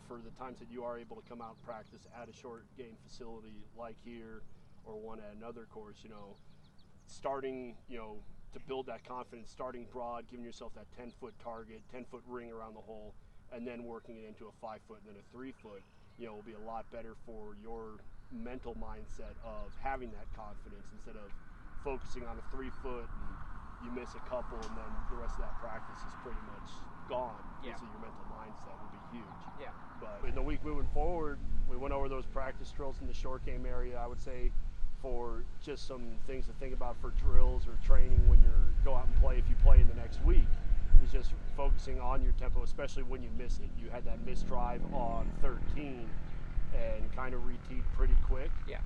for the times that you are able to come out and practice at a short game facility like here or one at another course, you know, starting, you know, to build that confidence, starting broad, giving yourself that 10-foot target, 10-foot ring around the hole, and then working it into a 5-foot and then a 3-foot, you know, will be a lot better for your mental mindset of having that confidence instead of focusing on a 3-foot and you miss a couple and then the rest of that practice is pretty much gone. Yeah. So your mental mindset will be huge. Yeah. But in the week moving forward, we went over those practice drills in the short game area. I would say for just some things to think about for drills or training when you go out and play, if you play in the next week, is just focusing on your tempo, especially when you miss it. You had that missed drive on 13 and kind of re-teed pretty quick. Yeah.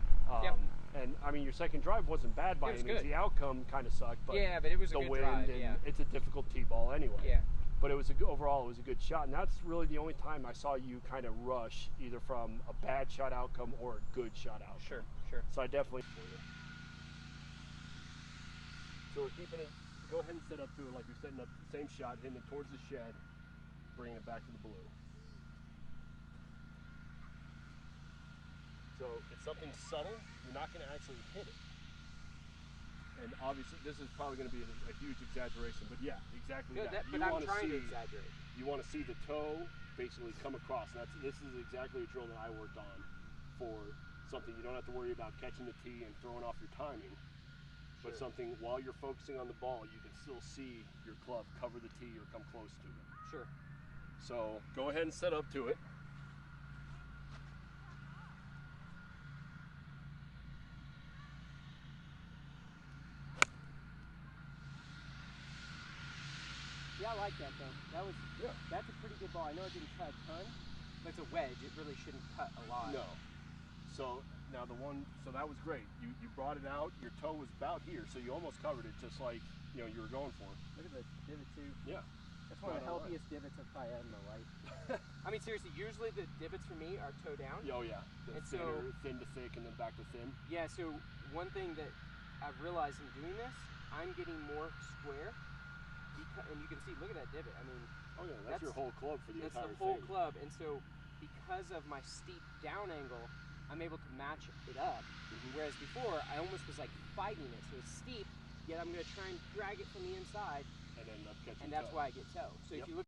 And I mean, your second drive wasn't bad by any means. The outcome kind of sucked, but yeah, but it was the a good wind drive. and it's a difficult tee ball anyway. Yeah. But it was overall it was a good shot, and that's really the only time I saw you kind of rush either from a bad shot outcome or a good shot outcome. Sure, sure. So I definitely. So we're keeping it. Go ahead and set up to it like you're setting up the same shot, hitting it towards the shed, bringing it back to the blue. So it's something subtle. You're not going to actually hit it. And obviously, this is probably going to be a huge exaggeration, but yeah, exactly that. But I'm trying to exaggerate. You want to see the toe basically come across. This is exactly a drill that I worked on for something you don't have to worry about catching the tee and throwing off your timing. But something while you're focusing on the ball, you can still see your club cover the tee or come close to it. Sure. So go ahead and set up to it. Yeah, I like that though. That's a pretty good ball. I know it didn't cut a ton, but it's a wedge. It really shouldn't cut a lot. No. So now so that was great. You brought it out. Your toe was about here, so you almost covered it, just like you were going for. Look at the divot too. Yeah. That's one of the healthiest divots I've probably had in my life. I mean, seriously, usually the divots for me are toe down. Oh yeah. Thin to thick, and then back to thin. Yeah. So one thing that I've realized in doing this, I'm getting more square. And you can see, look at that divot. I mean, oh yeah, that's your whole club for the entire thing. That's the whole club, and so because of my steep down angle, I'm able to match it up. Whereas before, I almost was like fighting it. So it's steep, yet I'm going to try and drag it from the inside, and end up catching. And that's why I get toe. So if you look.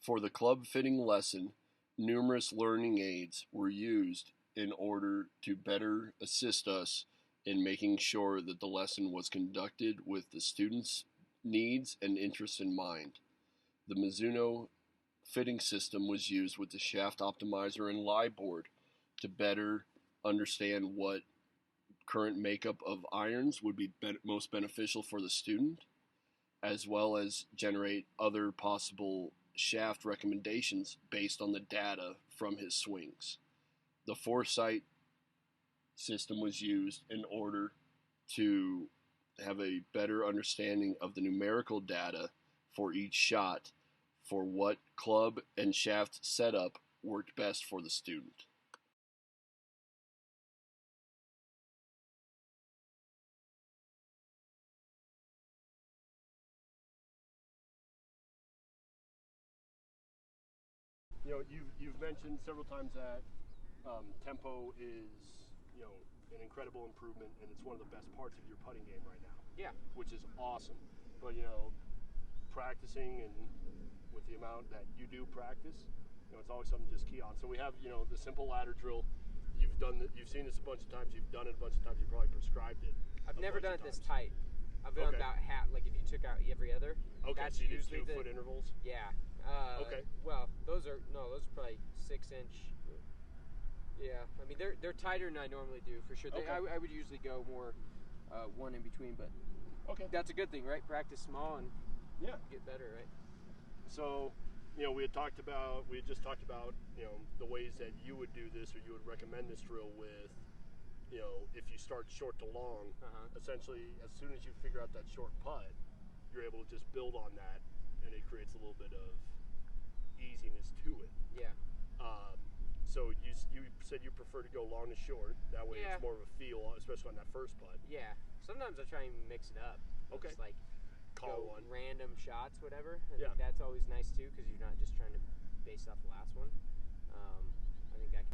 For the club fitting lesson, numerous learning aids were used in order to better assist us in making sure that the lesson was conducted with the students' needs and interests in mind. The Mizuno fitting system was used with the shaft optimizer and lie board to better understand what current makeup of irons would be most beneficial for the student, as well as generate other possible shaft recommendations based on the data from his swings. The Foresight system was used in order to have a better understanding of the numerical data for each shot for what club and shaft setup worked best for the student. You've mentioned several times that tempo is an incredible improvement, and it's one of the best parts of your putting game right now. Yeah. Which is awesome. But practicing and with the amount that you do practice, it's always something to just key on. So we have the simple ladder drill. You've seen this a bunch of times. You've done it a bunch of times. You've probably prescribed it. I've never done it this tight. I've done about half. Like if you took out every other. Okay. That's so you usually do 2 foot intervals. Yeah. Okay. Well, those are probably 6-inch. Yeah, I mean they're tighter than I normally do for sure. I would usually go more one in between, but that's a good thing, right? Practice small and get better, right? So, we had just talked about the ways that you would do this or you would recommend this drill with. If you start short to long, essentially as soon as you figure out that short putt, you're able to just build on that, and it creates a little bit of easiness to it. Yeah. So you said you prefer to go long to short. That way it's more of a feel, especially on that first putt. Yeah. Sometimes I try and mix it up. Okay. Just like call one. Random shots, whatever. I think that's always nice too, because you're not just trying to base off the last one.